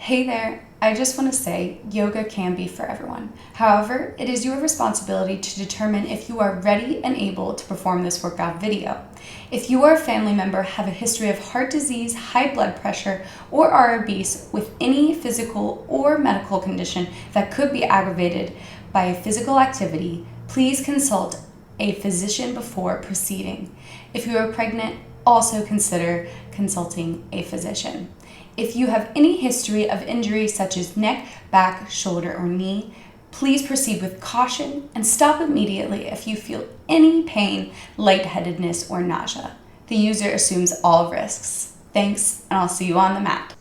Hey there, I just want to say yoga can be for everyone. However, it is your responsibility to determine if you are ready and able to perform this workout video. If you or a family member have a history of heart disease, high blood pressure, or are obese with any physical or medical condition that could be aggravated by a physical activity, please consult a physician before proceeding. If you are pregnant, also consider consulting a physician. If you have any history of injury such as neck, back, shoulder, or knee, please proceed with caution and stop immediately if you feel any pain, lightheadedness, or nausea. The user assumes all risks. Thanks, and I'll see you on the mat.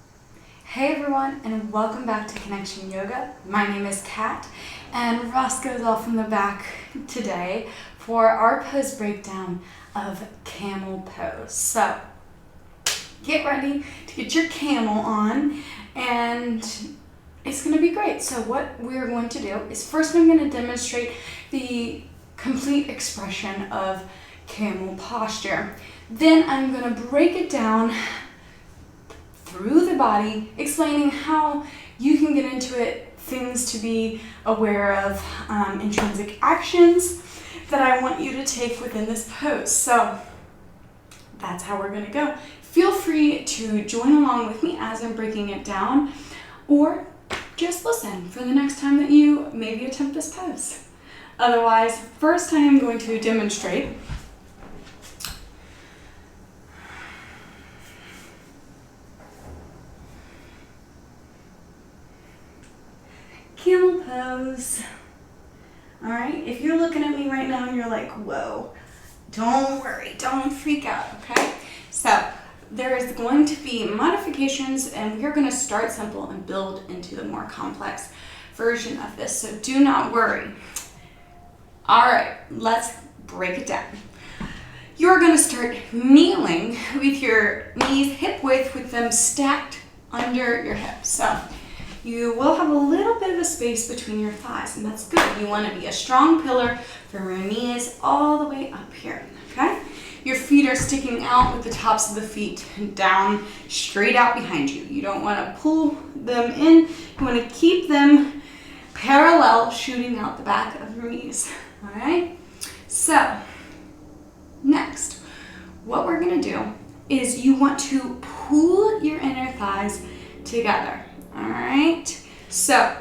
Hey everyone, and welcome back to Connection Yoga. My name is Kat, and Roscoe's off in the back today for our pose breakdown of camel pose. So, get ready to get your camel on, and it's going to be great. So what we're going to do is first I'm going to demonstrate the complete expression of camel posture. Then I'm going to break it down through the body, explaining how you can get into it, things to be aware of, intrinsic actions that I want you to take within this pose. So that's how we're going to go. Feel free to join along with me as I'm breaking it down, or just listen for the next time that you maybe attempt this pose. Otherwise, first I am going to demonstrate camel pose. All right, if you're looking at me right now and you're like, whoa, don't worry, don't freak out, okay? So there is going to be modifications, and we're going to start simple and build into the more complex version of this, so do not worry. All right, let's break it down. You're going to start kneeling with your knees hip width with them stacked under your hips. So you will have a little bit of a space between your thighs, and that's good. You want to be a strong pillar from your knees all the way up here, okay? Your feet are sticking out with the tops of the feet down, straight out behind you. You don't want to pull them in. You want to keep them parallel, shooting out the back of your knees. All right? So, next, what we're going to do is you want to pull your inner thighs together. All right? So,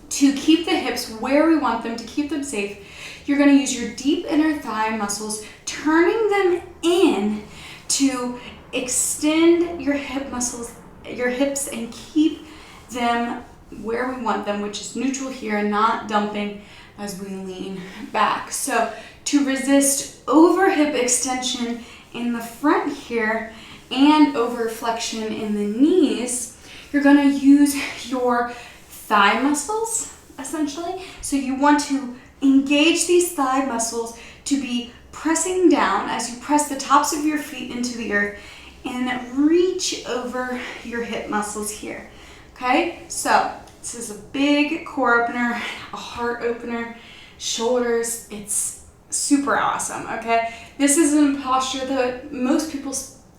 to keep the hips where we want them, to keep them safe, you're going to use your deep inner thigh muscles, turning them in to extend your hip muscles, your hips, and keep them where we want them, which is neutral here, not dumping as we lean back. So to resist over hip extension in the front here and over flexion in the knees, you're going to use your thigh muscles, essentially. So you want to engage these thigh muscles to be pressing down as you press the tops of your feet into the earth and reach over your hip muscles here. Okay, so this is a big core opener, a heart opener, shoulders. It's super awesome, okay? This is a posture that most people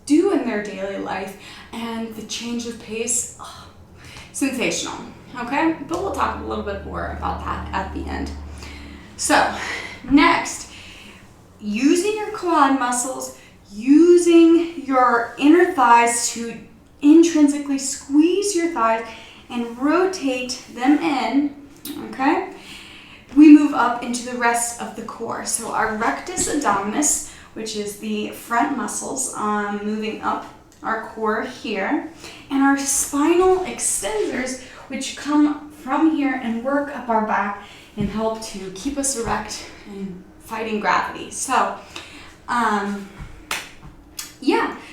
do in their daily life, and the change of pace, sensational, okay? But we'll talk a little bit more about that at the end. So, next, using your quad muscles, using your inner thighs to intrinsically squeeze your thighs and rotate them in, okay? We move up into the rest of the core. So our rectus abdominis, which is the front muscles, moving up our core here, and our spinal extensors, which come from here and work up our back and help to keep us erect and fighting gravity. So,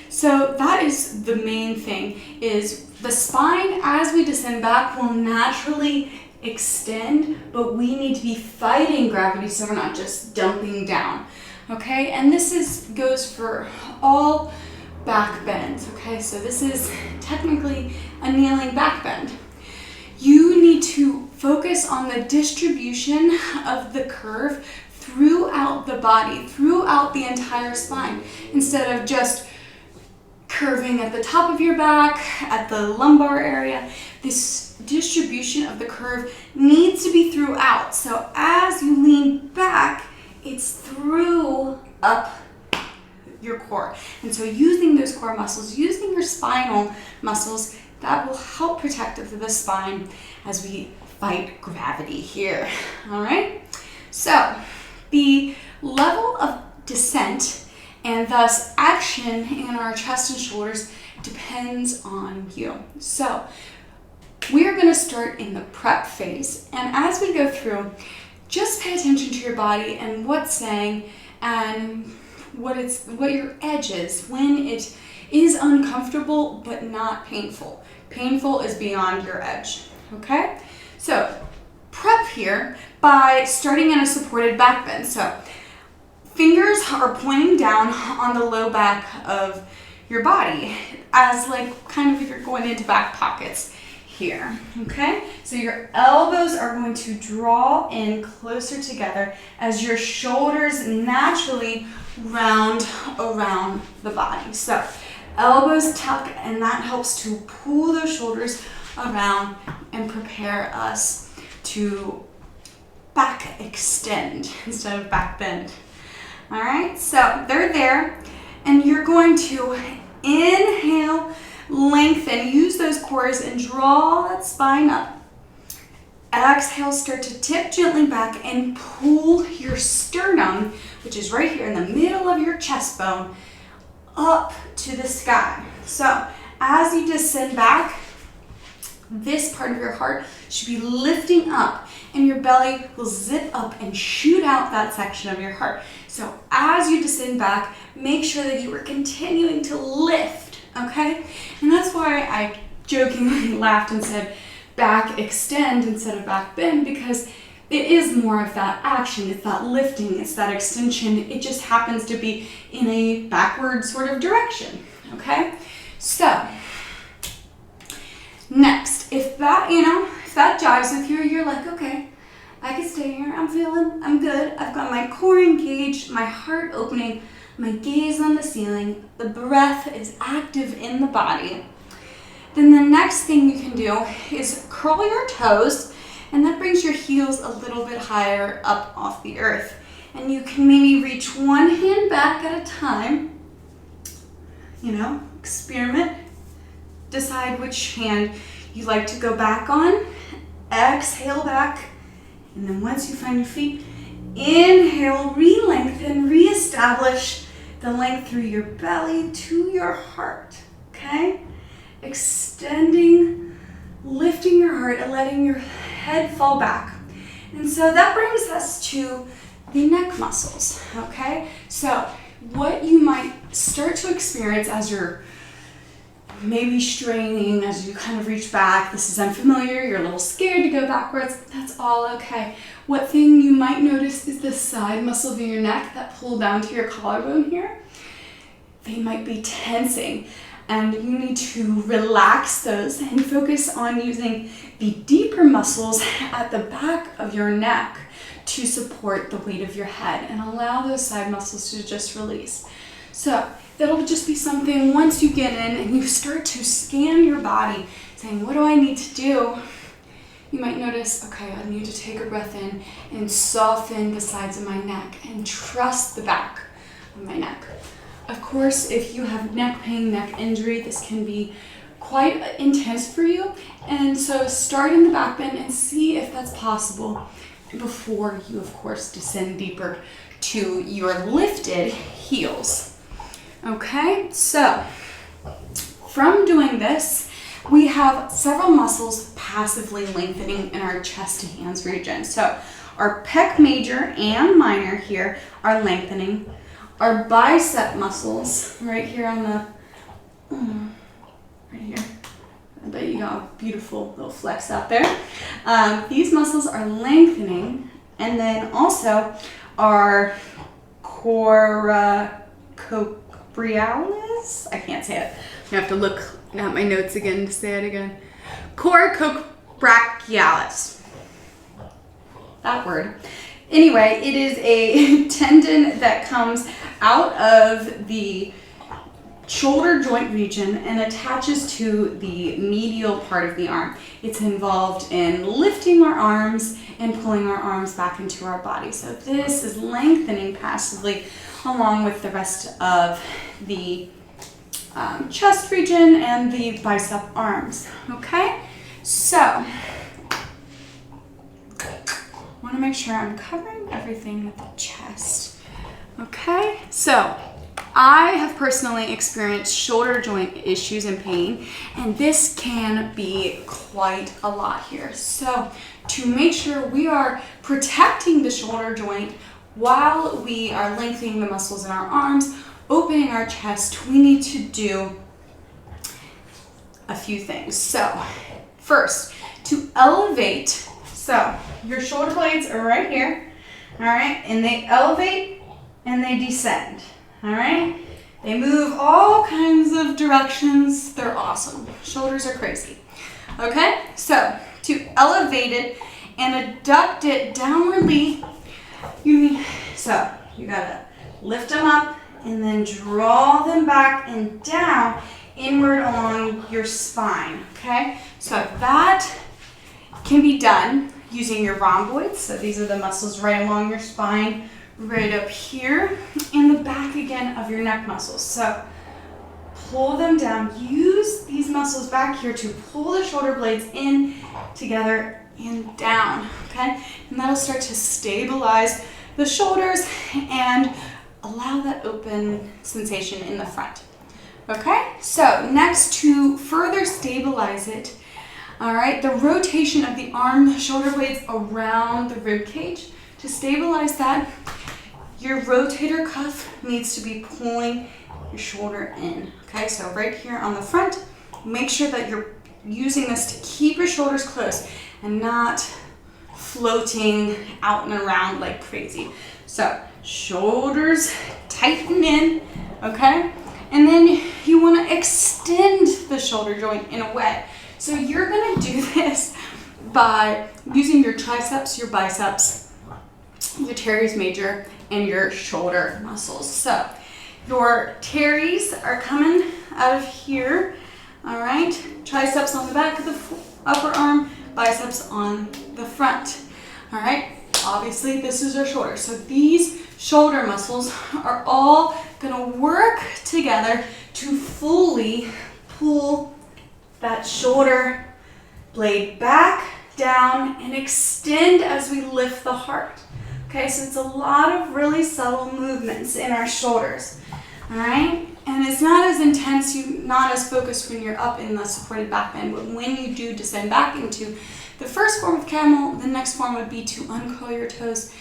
so that is the main thing, is the spine as we descend back will naturally extend, but we need to be fighting gravity so we're not just dumping down, okay? And this goes for all back bends, okay? So this is technically a kneeling back bend. You need to focus on the distribution of the curve throughout the body, throughout the entire spine, instead of just curving at the top of your back, at the lumbar area. This distribution of the curve needs to be throughout. So as you lean back, it's through up your core. And so using those core muscles, using your spinal muscles, that will help protect the spine as we fight gravity here. All right? So the level of descent and thus action in our chest and shoulders depends on you. So we are going to start in the prep phase. And as we go through, just pay attention to your body and what's saying and what your edge is when it is uncomfortable but not painful. Painful is beyond your edge, okay? So prep here by starting in a supported back bend. So fingers are pointing down on the low back of your body as like kind of if you're going into back pockets here, okay? So your elbows are going to draw in closer together as your shoulders naturally round around the body. So elbows tuck, and that helps to pull those shoulders around and prepare us to back extend instead of back bend. All right, so they're there, and you're going to inhale, lengthen, use those cores and draw that spine up. Exhale, start to tip gently back and pull your sternum, which is right here in the middle of your chest bone, up to the sky. So as you descend back, this part of your heart should be lifting up and your belly will zip up and shoot out that section of your heart. So as you descend back, make sure that you are continuing to lift, okay? And that's why I jokingly laughed and said back extend instead of back bend, because it is more of that action, it's that lifting, it's that extension. It just happens to be in a backward sort of direction, okay? So next, if that jives with you, you're like, okay, I can stay here, I'm good. I've got my core engaged, my heart opening, my gaze on the ceiling, the breath is active in the body. Then the next thing you can do is curl your toes, and that brings your heels a little bit higher up off the earth. And you can maybe reach one hand back at a time, experiment. Decide which hand you like to go back on. Exhale back. And then once you find your feet, inhale, re-lengthen, re-establish the length through your belly to your heart, okay? Extending, lifting your heart and letting your head fall back. And so that brings us to the neck muscles, okay? So what you might start to experience as you're maybe straining, as you kind of reach back, this is unfamiliar, you're a little scared to go backwards, that's all okay. What thing you might notice is the side muscle of your neck that pull down to your collarbone here. They might be tensing, and you need to relax those and focus on using the deeper muscles at the back of your neck to support the weight of your head and allow those side muscles to just release. So that'll just be something once you get in and you start to scan your body saying, what do I need to do? You might notice, okay, I need to take a breath in and soften the sides of my neck and trust the back of my neck. Of course, if you have neck pain, neck injury, this can be quite intense for you. And so start in the back bend and see if that's possible before you, of course, descend deeper to your lifted heels. Okay, so from doing this, we have several muscles passively lengthening in our chest to hands region. So our pec major and minor here are lengthening. Our bicep muscles right here on the, right here. I bet you got a beautiful little flex out there. These muscles are lengthening, and then also our coracobrialis. I can't say it. I have to look at my notes again to say it again. Coracobrachialis. That word. Anyway, it is a tendon that comes out of the shoulder joint region and attaches to the medial part of the arm. It's involved in lifting our arms and pulling our arms back into our body. So this is lengthening passively along with the rest of the chest region and the bicep arms. Okay, so I want to make sure I'm covering everything with the chest. Okay, so I have personally experienced shoulder joint issues and pain, and this can be quite a lot here. So to make sure we are protecting the shoulder joint while we are lengthening the muscles in our arms, opening our chest, we need to do a few things. So first, to elevate, so your shoulder blades are right here, all right, and they elevate and they descend, all right? They move all kinds of directions. They're awesome. Shoulders are crazy. Okay, so to elevate it and adduct it downwardly, you gotta lift them up and then draw them back and down inward along your spine. Okay, so that can be done using your rhomboids. So these are the muscles right along your spine, right up here in the back again of your neck muscles. So pull them down. Use these muscles back here to pull the shoulder blades in together and down. Okay, and that'll start to stabilize the shoulders and allow that open sensation in the front. Okay, so next, to further stabilize it, all right, the rotation of the arm shoulder blades around the rib cage. To stabilize that, your rotator cuff needs to be pulling your shoulder in. Okay, so right here on the front, make sure that you're using this to keep your shoulders close and not floating out and around like crazy. So shoulders tighten in, okay? And then you want to extend the shoulder joint in a way. So you're going to do this by using your triceps, your biceps, your teres major, and your shoulder muscles. So your teres are coming out of here, all right? Triceps on the back of the upper arm, biceps on the front, all right? Obviously, this is our shoulder. So these shoulder muscles are all gonna work together to fully pull that shoulder blade back, down, and extend as we lift the heart. Okay, so it's a lot of really subtle movements in our shoulders, all right? And it's not as intense, not as focused when you're up in the supported back bend, but when you do descend back into the first form of camel, the next form would be to uncurl your toes.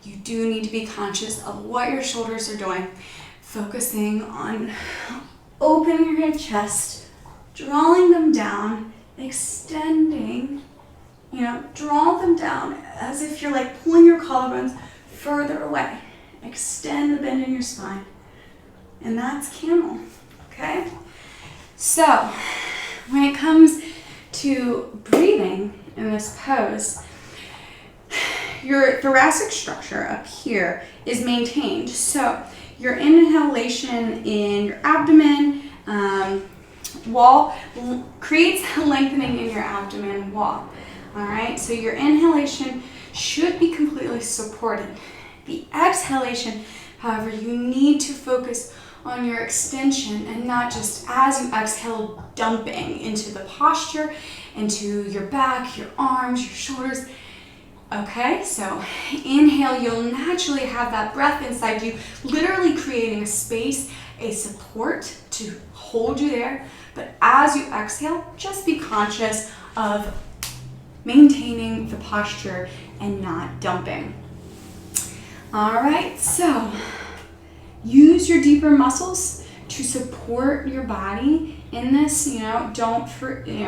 You do need to be conscious of what your shoulders are doing, focusing on opening your chest, drawing them down, extending, draw them down as if you're like pulling your collarbones further away. Extend the bend in your spine. And that's camel, okay? So when it comes to breathing in this pose, your thoracic structure up here is maintained. So your inhalation in your abdomen wall creates a lengthening in your abdomen wall. All right, so your inhalation should be completely supported. The exhalation, however, you need to focus on your extension and not just as you exhale, dumping into the posture, into your back, your arms, your shoulders. Okay, so inhale, you'll naturally have that breath inside you, literally creating a space, a support to hold you there. But as you exhale, just be conscious of maintaining the posture and not dumping. All right, so use your deeper muscles to support your body in this. Don't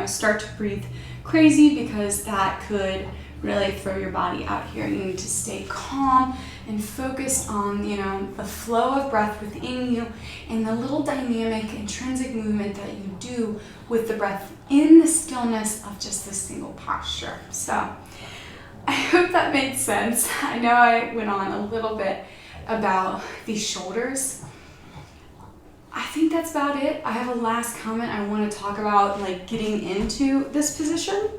start to breathe crazy, because that could really throw your body out here. You need to stay calm and focused on, the flow of breath within you and the little dynamic intrinsic movement that you do with the breath in the stillness of just this single posture. So I hope that made sense. I know I went on a little bit about these shoulders. I think that's about it. I have a last comment I want to talk about, like getting into this position.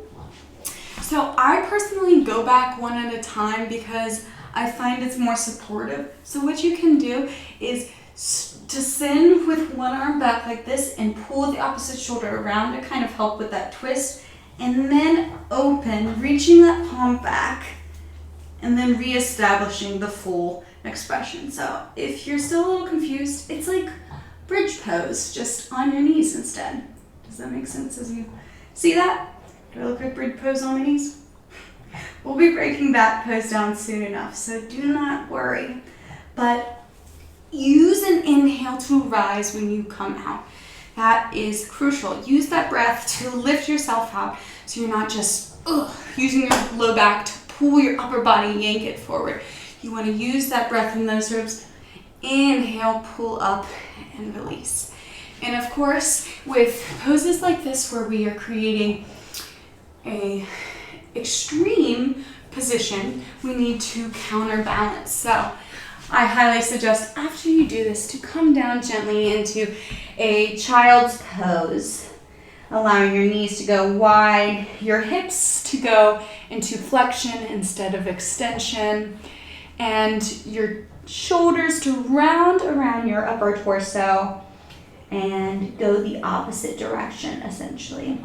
So I personally go back one at a time because I find it's more supportive. So what you can do is to send with one arm back like this and pull the opposite shoulder around to kind of help with that twist, and then open, reaching that palm back, and then reestablishing the full expression. So if you're still a little confused, it's like bridge pose, just on your knees instead. Does that make sense as you see that? Do I look like bridge pose on my knees? We'll be breaking that pose down soon enough, so do not worry. But use an inhale to rise when you come out. That is crucial. Use that breath to lift yourself out so you're not just using your low back to pull your upper body, yank it forward. You want to use that breath in those ribs. Inhale, pull up, and release. And of course, with poses like this where we are creating a extreme position, we need to counterbalance. So I highly suggest after you do this to come down gently into a child's pose, allowing your knees to go wide, your hips to go into flexion instead of extension, and your shoulders to round around your upper torso and go the opposite direction essentially.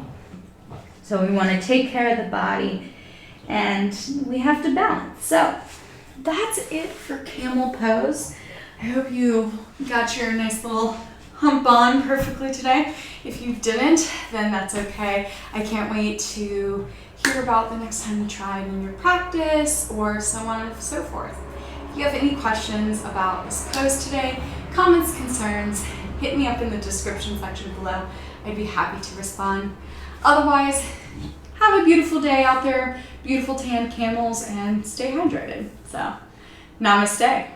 So we want to take care of the body and we have to balance. So that's it for camel pose. I hope you got your nice little hump on perfectly today. If you didn't, then that's okay. I can't wait to hear about the next time you try it in your practice or so on and so forth. If you have any questions about this pose today, comments, concerns, hit me up in the description section below. I'd be happy to respond. Otherwise, have a beautiful day out there, beautiful tan camels, and stay hydrated. So, namaste.